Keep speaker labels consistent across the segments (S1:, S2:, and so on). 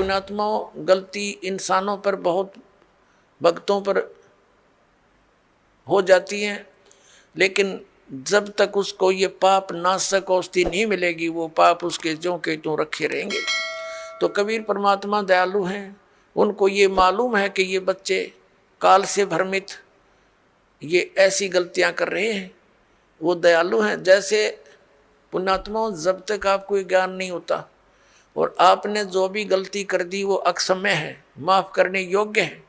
S1: पुण्यात्माओं, गलती इंसानों पर, बहुत भक्तों पर हो जाती है, लेकिन जब तक उसको ये पाप नाशक औषधि नहीं मिलेगी वो पाप उसके ज्यों के त्यों रखे रहेंगे। तो कबीर परमात्मा दयालु हैं, उनको ये मालूम है कि ये बच्चे काल से भ्रमित ये ऐसी गलतियां कर रहे हैं, वो दयालु हैं। जैसे पुण्यात्माओं, जब तक आपको ज्ञान नहीं होता और आपने जो भी गलती कर दी वो अक्षम्य है, माफ करने योग्य है,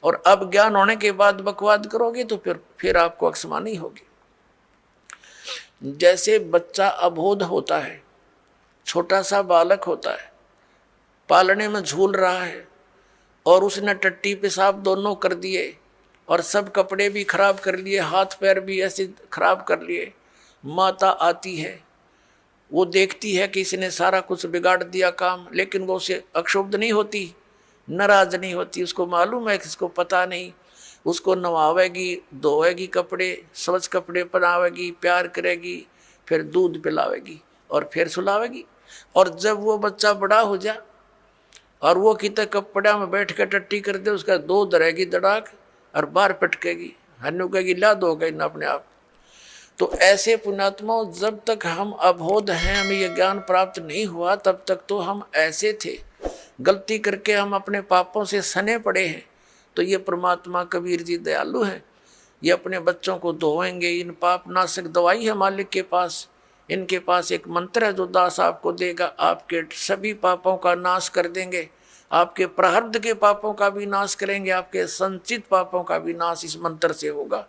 S1: और अब ज्ञान होने के बाद बकवाद करोगे तो फिर आपको अक्षमा नहीं होगी। जैसे बच्चा अबोध होता है, छोटा सा बालक होता है, पालने में झूल रहा है और उसने टट्टी पेशाब दोनों कर दिए और सब कपड़े भी खराब कर लिए, हाथ पैर भी ऐसे खराब कर लिए। माता आती है, वो देखती है कि इसने सारा कुछ बिगाड़ दिया काम, लेकिन वो उसे अक्षुब्ध नहीं होती, नाराज नहीं होती। उसको मालूम है कि इसको पता नहीं, उसको नवावेगी, धोएगी कपड़े, स्वच्छ कपड़े पहनावेगी, प्यार करेगी, फिर दूध पिलावेगी और फिर सुलावेगी। और जब वो बच्चा बड़ा हो जाए और वो कितने कपड़ा में बैठ कर टट्टी कर दे, उसका दूध रहेगी दड़ाक और बाहर पटकेगी, हन्नू कहेगी ला दो गई ना अपने आप। तो ऐसे पुण्यात्माओं, जब तक हम अबोध हैं, हमें ये ज्ञान प्राप्त नहीं हुआ, तब तक तो हम ऐसे थे, गलती करके हम अपने पापों से सने पड़े हैं। तो ये परमात्मा कबीर जी दयालु हैं, ये अपने बच्चों को धोएंगे। इन पाप नाशक दवाई है मालिक के पास, इनके पास एक मंत्र है जो दास आपको देगा, आपके सभी पापों का नाश कर देंगे, आपके प्रारब्ध के पापों का भी नाश करेंगे, आपके संचित पापों का भी नाश इस मंत्र से होगा।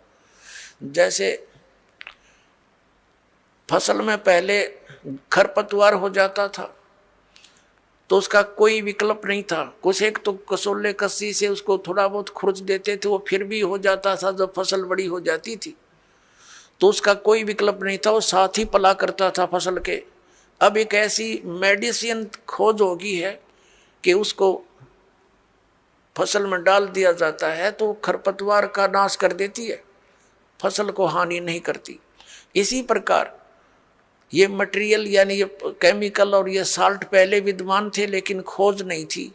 S1: जैसे फसल में पहले खरपतवार हो जाता था तो उसका कोई विकल्प नहीं था, कुछ एक तो कसोले कस्सी से उसको थोड़ा बहुत खुरच देते थे, वो फिर भी हो जाता था। जब फसल बड़ी हो जाती थी तो उसका कोई विकल्प नहीं था, वो साथ ही पला करता था फसल के। अब एक ऐसी मेडिसिन खोज होगी है कि उसको फसल में डाल दिया जाता है तो खरपतवार का नाश कर देती है, फसल को हानि नहीं करती। इसी प्रकार ये मटेरियल यानी ये केमिकल और ये साल्ट पहले विद्यमान थे लेकिन खोज नहीं थी।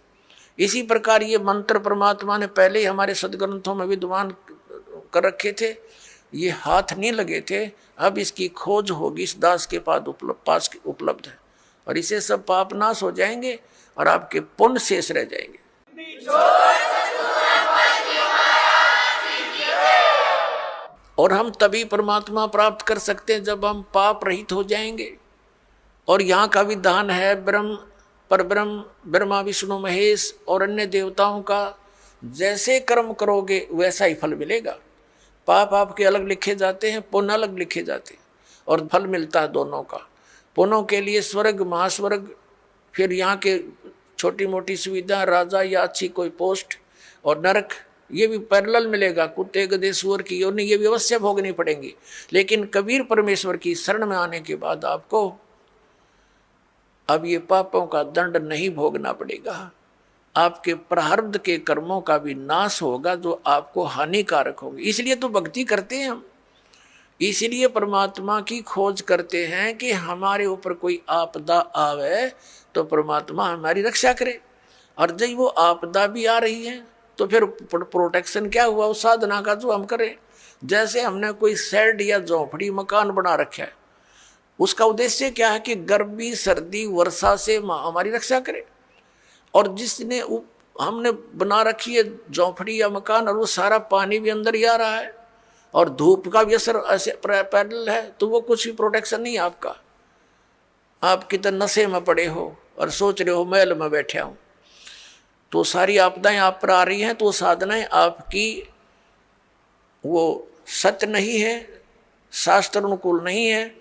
S1: इसी प्रकार ये मंत्र परमात्मा ने पहले ही हमारे सदग्रंथों में विद्यमान कर रखे थे, ये हाथ नहीं लगे थे। अब इसकी खोज होगी, इस दास के पास उपलब्ध है, और इसे सब पाप नाश हो जाएंगे और आपके पुण्य शेष रह जाएंगे। और हम तभी परमात्मा प्राप्त कर सकते हैं जब हम पाप रहित हो जाएंगे। और यहाँ का विधान है ब्रह्म परब्रह्म ब्रह्मा विष्णु महेश और अन्य देवताओं का जैसे कर्म करोगे वैसा ही फल मिलेगा। पाप आपके अलग लिखे जाते हैं, पुण्य अलग लिखे जाते हैं, और फल मिलता है दोनों का। पुण्यों के लिए स्वर्ग महास्वर्ग, फिर यहाँ के छोटी मोटी सुविधा, राजा या अच्छी कोई पोस्ट, और नरक ये भी पैरेलल मिलेगा। कुत्ते गधे सूअर की योनि ये भी अवश्य भोगनी पड़ेंगी। लेकिन कबीर परमेश्वर की शरण में आने के बाद आपको अब ये पापों का दंड नहीं भोगना पड़ेगा, आपके प्रारब्ध के कर्मों का भी नाश होगा जो आपको हानिकारक होंगे। इसलिए तो भक्ति करते हैं हम, इसलिए परमात्मा की खोज करते हैं कि हमारे ऊपर कोई आपदा आवे तो परमात्मा हमारी रक्षा करे। और जब वो आपदा भी आ रही है तो फिर प्रोटेक्शन क्या हुआ उस साधना का जो हम करें। जैसे हमने कोई शेड या झोंपड़ी मकान बना रखा है, उसका उद्देश्य क्या है कि गर्मी सर्दी वर्षा से हमारी रक्षा करे। और जिसने हमने बना रखी है झोंपड़ी या मकान और वो सारा पानी भी अंदर ही आ रहा है और धूप का भी असर ऐसे पैरेलल है, तो वो कुछ भी प्रोटेक्शन नहीं आपका। आप कितने नशे में पड़े हो और सोच रहे हो महल में बैठे हो, तो सारी आपदाएं आप पर आ रही हैं, तो वो साधनाएं आपकी वो सत्य नहीं है, शास्त्र अनुकूल नहीं है,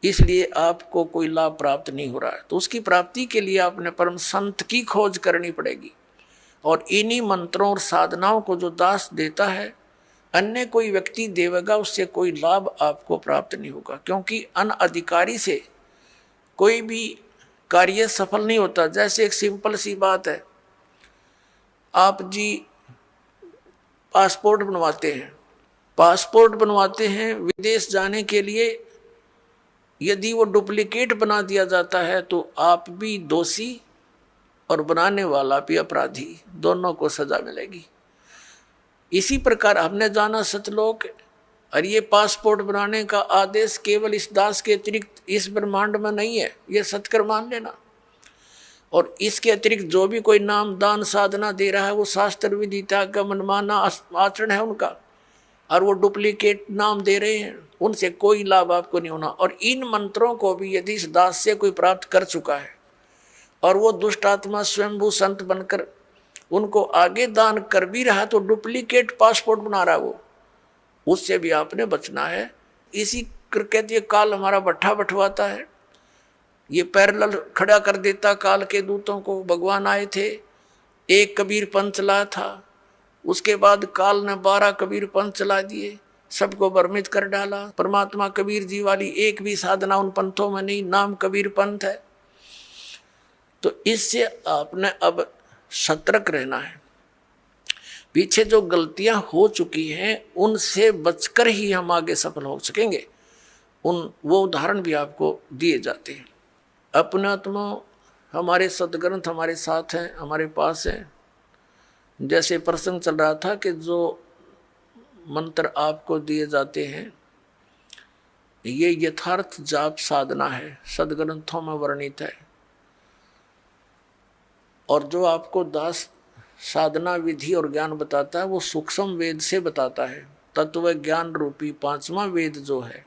S1: इसलिए आपको कोई लाभ प्राप्त नहीं हो रहा है। तो उसकी प्राप्ति के लिए आपने परम संत की खोज करनी पड़ेगी। और इन्हीं मंत्रों और साधनाओं को जो दास देता है, अन्य कोई व्यक्ति देवेगा, उससे कोई लाभ आपको प्राप्त नहीं होगा, क्योंकि अनअधिकारी से कोई भी कार्य सफल नहीं होता। जैसे एक सिंपल सी बात है, आप जी पासपोर्ट बनवाते हैं विदेश जाने के लिए, यदि वो डुप्लीकेट बना दिया जाता है तो आप भी दोषी और बनाने वाला भी अपराधी, दोनों को सजा मिलेगी। इसी प्रकार हमने जाना सतलोक, और ये पासपोर्ट बनाने का आदेश केवल इस दास के अतिरिक्त इस ब्रह्मांड में नहीं है, ये सत्कर मान लेना। और इसके अतिरिक्त जो भी कोई नाम दान साधना दे रहा है वो शास्त्र विदिता का मनमाना आचरण है उनका, और वो डुप्लीकेट नाम दे रहे हैं, उनसे कोई लाभ आपको नहीं होना। और इन मंत्रों को भी यदि इस दास से कोई प्राप्त कर चुका है और वो दुष्ट आत्मा स्वयंभू संत बनकर उनको आगे दान कर भी रहा तो डुप्लीकेट पासपोर्ट बना रहा वो, उससे भी आपने बचना है। इसी कहते काल हमारा भट्ठा बंटवाता है, ये पैरेलल खड़ा कर देता काल के दूतों को। भगवान आए थे, एक कबीर पंथ चला था, उसके बाद काल ने 12 कबीर पंथ चला दिए, सबको भ्रमित कर डाला। परमात्मा कबीर जी वाली एक भी साधना उन पंथों में नहीं, नाम कबीर पंथ है। तो इससे आपने अब सतर्क रहना है। पीछे जो गलतियां हो चुकी हैं उनसे बचकर ही हम आगे सफल हो सकेंगे। वो उदाहरण भी आपको दिए जाते हैं। अपने आत्मा हमारे सदग्रंथ हमारे साथ हैं, हमारे पास हैं। जैसे प्रसंग चल रहा था कि जो मंत्र आपको दिए जाते हैं ये यथार्थ जाप साधना है, सदग्रंथों में वर्णित है। और जो आपको दास साधना विधि और ज्ञान बताता है वो सूक्ष्म वेद से बताता है। तत्व ज्ञान रूपी 5वां वेद जो है,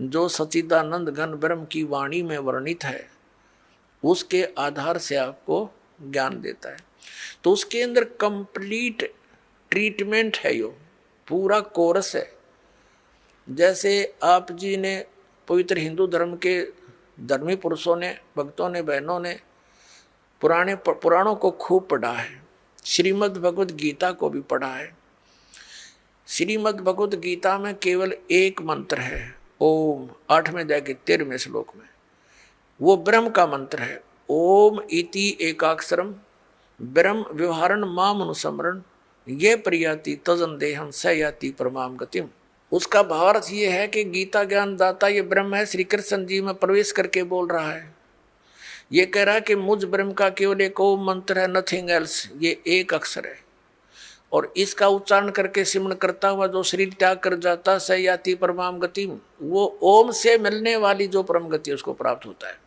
S1: जो सच्चिदानंद घन ब्रह्म की वाणी में वर्णित है, उसके आधार से आपको ज्ञान देता है। तो उसके अंदर कंप्लीट ट्रीटमेंट है, यो पूरा कोर्स है। जैसे आप जी ने पवित्र हिंदू धर्म के धर्मी पुरुषों ने, भक्तों ने, बहनों ने पुराणों को खूब पढ़ा है, श्रीमद् भगवद गीता को भी पढ़ा है। श्रीमद् भगवद गीता में केवल एक मंत्र है, ओम, 8वें अध्याय के 13वें श्लोक में, वो ब्रह्म का मंत्र है। ओम इति एकाक्षरम ब्रह्म व्यवहारण माम अनुस्मरण ये प्रयाति तजन देहम स याति परमाम गतिम। उसका भावार्थ ये है कि गीता ज्ञान दाता ये ब्रह्म है, श्री कृष्ण जी में प्रवेश करके बोल रहा है। ये कह रहा है कि मुझ ब्रह्म का केवल एक ओम मंत्र है, नथिंग एल्स, ये एक अक्षर है। और इसका उच्चारण करके सिमरण करता हुआ जो शरीर त्याग कर जाता स याति परमाम गतिम, वो ओम से मिलने वाली जो परम गति उसको प्राप्त होता है।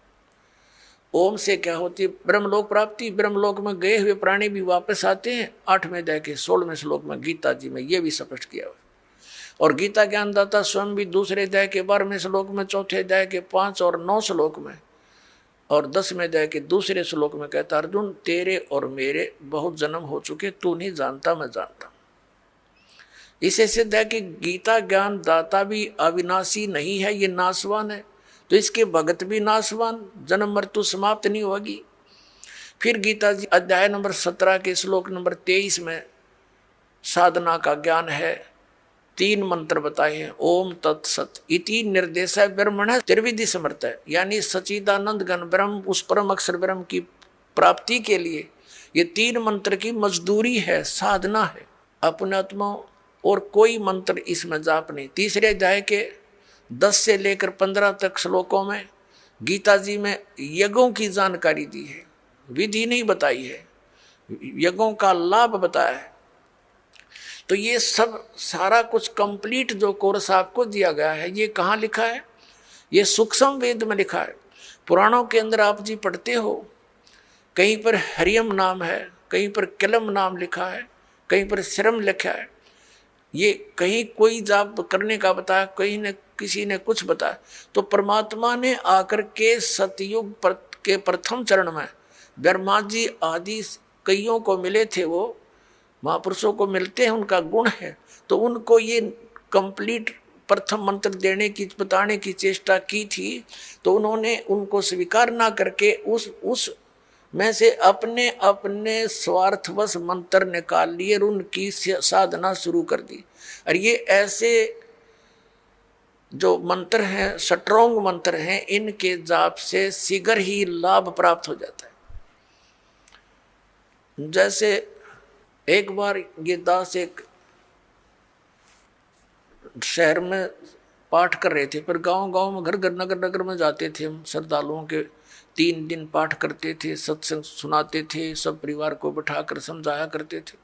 S1: ओम से क्या होती है? ब्रह्मलोक प्राप्ति। ब्रह्मलोक में गए हुए प्राणी भी वापस आते हैं। 8वें अध्याय के 16वें श्लोक में गीता जी में ये भी स्पष्ट किया हुआ। और गीता ज्ञानदाता स्वयं भी दूसरे अध्याय के 12वें श्लोक में, चौथे अध्याय के 5 और 9 श्लोक में और 10वें अध्याय के दूसरे श्लोक में कहता, अर्जुन तेरे और मेरे बहुत जन्म हो चुके, तू नहीं जानता मैं जानता। इसे सिद्ध है कि गीता ज्ञान दाता भी अविनाशी नहीं है, ये नाशवान है। तो इसके भगत भी नाशवान, जन्म मृत्यु समाप्त नहीं होगी। फिर गीता जी अध्याय नंबर 17 के श्लोक नंबर 23 में साधना का ज्ञान है। 3 मंत्र बताए हैं, ओम तत्सत इति निर्देशय ब्रह्मण त्रिविधि समर्थ है, यानी सच्चिदानंद घन ब्रह्म, उस परम अक्षर ब्रह्म की प्राप्ति के लिए ये 3 मंत्र की मजदूरी है, साधना है। अपने आत्मा और कोई मंत्र इसमें जाप नहीं। तीसरे अध्याय के 10 से लेकर 15 तक श्लोकों में गीता जी में यज्ञों की जानकारी दी है, विधि नहीं बताई है, यज्ञों का लाभ बताया है। तो ये सब सारा कुछ कंप्लीट जो कोर्स आपको दिया गया है, ये कहाँ लिखा है? ये सूक्ष्म वेद में लिखा है। पुराणों के अंदर आप जी पढ़ते हो, कहीं पर हरियम नाम है, कहीं पर किलम नाम लिखा है, कहीं पर श्रम लिखा है। ये कहीं कोई जाप करने का बताया, कहीं ने किसी ने कुछ बताया। तो परमात्मा ने आकर के सतयुग के प्रथम चरण में ब्रह्मा जी आदि कईयों को मिले थे, वो महापुरुषों को मिलते हैं, उनका गुण है। तो उनको ये कंप्लीट प्रथम मंत्र देने की, बताने की चेष्टा की थी। तो उन्होंने उनको स्वीकार ना करके उस में से अपने अपने स्वार्थवश मंत्र निकाल लिए और उनकी साधना शुरू कर दी। और ये ऐसे जो मंत्र हैं, स्ट्रॉन्ग मंत्र हैं, इनके जाप से शीघ्र ही लाभ प्राप्त हो जाता है। जैसे एक बार ये दास एक शहर में पाठ कर रहे थे, पर गांव गांव में, घर घर नगर नगर में जाते थे हम श्रद्धालुओं के, 3 दिन पाठ करते थे, सत्संग सुनाते थे, सब परिवार को बिठाकर समझाया करते थे।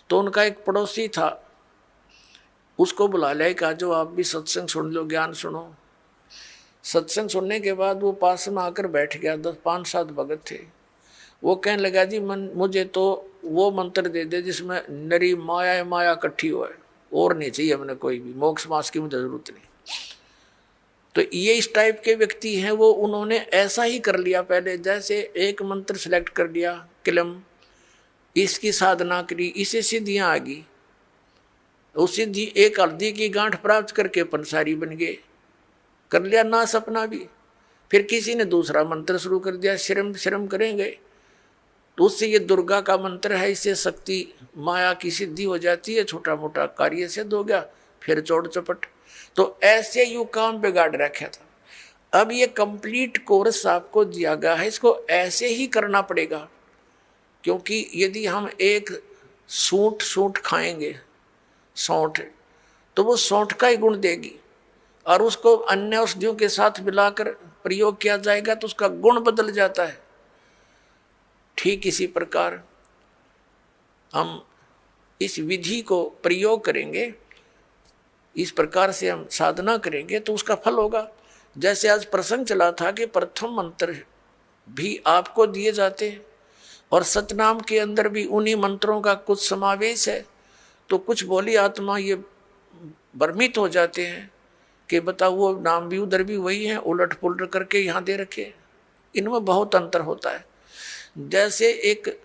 S1: तो उनका एक पड़ोसी था, उसको बुला लिया, कहा जो आप भी सत्संग सुन लो, ज्ञान सुनो। सत्संग सुनने के बाद वो पास में आकर बैठ गया, 5-7 भगत थे। वो कहने लगा जी मुझे तो वो मंत्र दे दे जिसमें नरी माया माया इकट्ठी हो, और नहीं चाहिए हमने कोई भी, मोक्ष मास की मुझे जरूरत नहीं। तो ये इस टाइप के व्यक्ति हैं, वो उन्होंने ऐसा ही कर लिया पहले, जैसे एक मंत्र सिलेक्ट कर लिया, किलम, इसकी साधना करी, इसे सिद्धियां आ गई, उस सिद्धि एक हल्दी की गांठ प्राप्त करके पंसारी बन गए, कर लिया ना सपना भी। फिर किसी ने दूसरा मंत्र शुरू कर दिया, श्रम श्रम करेंगे, तो उससे ये दुर्गा का मंत्र है, इससे शक्ति माया की सिद्धि हो जाती है, छोटा मोटा कार्य सिद्ध हो गया, फिर चौड़ चपट। तो ऐसे यू काम बिगाड़ रखा था। अब ये कंप्लीट कोर्स आपको दिया गया है, इसको ऐसे ही करना पड़ेगा, क्योंकि यदि हम एक सूंठ खाएंगे, सौंठ, तो वो सौंठ का ही गुण देगी, और उसको अन्य औषधियों के साथ मिलाकर प्रयोग किया जाएगा तो उसका गुण बदल जाता है। ठीक इसी प्रकार हम इस विधि को प्रयोग करेंगे, इस प्रकार से हम साधना करेंगे तो उसका फल होगा। जैसे आज प्रसंग चला था कि प्रथम मंत्र भी आपको दिए जाते हैं, और सतनाम के अंदर भी उन्हीं मंत्रों का कुछ समावेश है। तो कुछ बोली आत्मा ये भ्रमित हो जाते हैं कि बताओ वो नाम भी उधर भी वही है, उलट पुलट करके यहाँ दे रखे। इनमें बहुत अंतर होता है। जैसे एक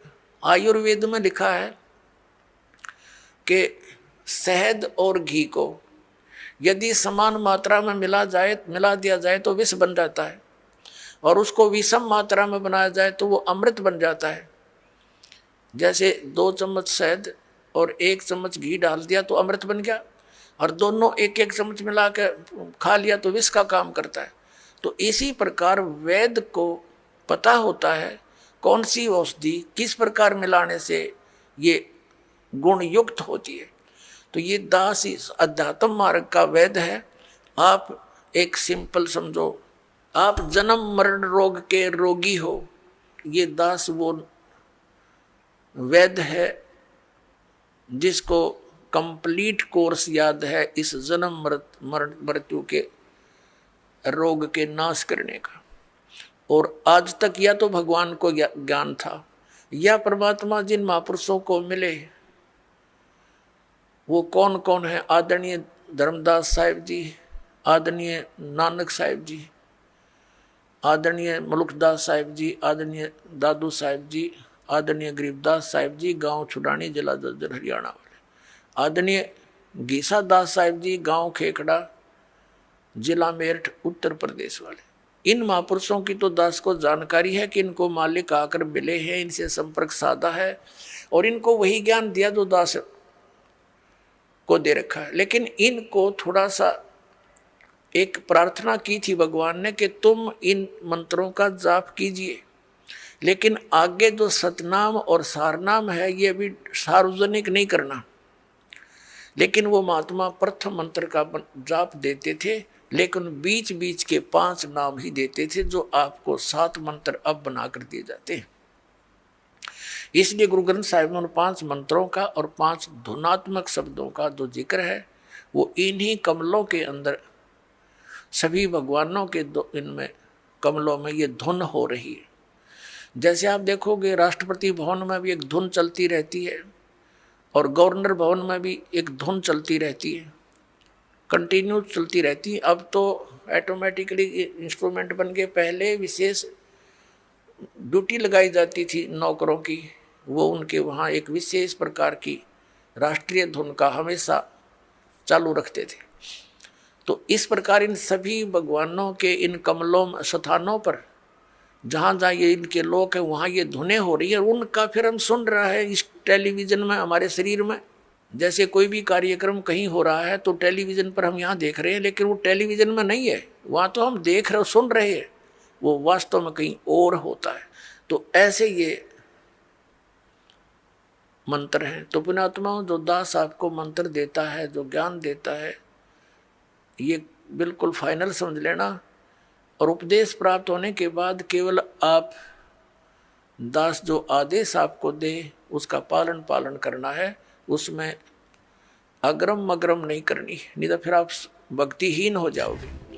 S1: आयुर्वेद में लिखा है कि शहद और घी को यदि समान मात्रा में मिला दिया जाए तो विष बन जाता है, और उसको विषम मात्रा में बनाया जाए तो वो अमृत बन जाता है। जैसे 2 चम्मच शहद और 1 चम्मच घी डाल दिया तो अमृत बन गया, और दोनों 1-1 चम्मच मिला के खा लिया तो विष का काम करता है। तो इसी प्रकार वेद को पता होता है कौन सी औषधि किस प्रकार मिलाने से ये गुण युक्त होती है। तो ये दास इस अध्यात्म मार्ग का वेद है। आप एक सिंपल समझो, आप जन्म मरण रोग के रोगी हो, ये दास वो वेद है जिसको कंप्लीट कोर्स याद है इस जन्म मरण मृत्यु के रोग के नाश करने का। और आज तक या तो भगवान को ज्ञान था, या परमात्मा जिन महापुरुषों को मिले वो कौन कौन है, आदरणीय धर्मदास साहिब जी, आदरणीय नानक साहिब जी, आदरणीय मुल्कदास साहिब जी, आदरणीय दादू साहिब जी, आदरणीय गरीबदास साहिब जी, गांव छुड़ानी, जिला जज्जर, हरियाणा वाले, आदरणीय गीसा दास साहिब जी, गांव खेखड़ा, जिला मेरठ, उत्तर प्रदेश वाले। इन महापुरुषों की तो दास को जानकारी है कि इनको मालिक आकर मिले हैं, इनसे संपर्क साधा है, और इनको वही ज्ञान दिया जो दास को दे रखा है। लेकिन इनको थोड़ा सा एक प्रार्थना की थी भगवान ने कि तुम इन मंत्रों का जाप कीजिए, लेकिन आगे जो सतनाम और सारनाम है ये भी सार्वजनिक नहीं करना। लेकिन वो महात्मा प्रथम मंत्र का जाप देते थे, लेकिन बीच बीच के 5 नाम ही देते थे, जो आपको 7 मंत्र अब बनाकर दिए जाते हैं। इसलिए गुरु ग्रंथ साहिब में 5 मंत्रों का और 5 धुनात्मक शब्दों का जो जिक्र है वो इन्हीं कमलों के अंदर, सभी भगवानों के इनमें कमलों में ये धुन हो रही है। जैसे आप देखोगे राष्ट्रपति भवन में भी एक धुन चलती रहती है, और गवर्नर भवन में भी एक धुन चलती रहती है, कंटिन्यू चलती रहती है। अब तो ऑटोमेटिकली इंस्ट्रूमेंट बन के, पहले विशेष ड्यूटी लगाई जाती थी नौकरों की, वो उनके वहाँ एक विशेष प्रकार की राष्ट्रीय धुन का हमेशा चालू रखते थे। तो इस प्रकार इन सभी भगवानों के इन कमलों स्थानों पर जहाँ जहाँ ये इनके लोक है वहाँ ये धुनें हो रही है, उनका फिर हम सुन रहा है इस टेलीविज़न में, हमारे शरीर में। जैसे कोई भी कार्यक्रम कहीं हो रहा है तो टेलीविज़न पर हम यहाँ देख रहे हैं, लेकिन वो टेलीविज़न में नहीं है, वहाँ तो हम देख रहे सुन रहे हैं, वो वास्तव में कहीं और होता है। तो ऐसे ये मंत्र हैं। तो पुण्यात्मा जो दास आपको मंत्र देता है, जो ज्ञान देता है, ये बिल्कुल फाइनल समझ लेना। और उपदेश प्राप्त होने के बाद केवल आप दास जो आदेश आपको दे उसका पालन करना है, उसमें अग्रम मग्रम नहीं करनी, नहीं तो फिर आप भक्तिहीन हो जाओगे।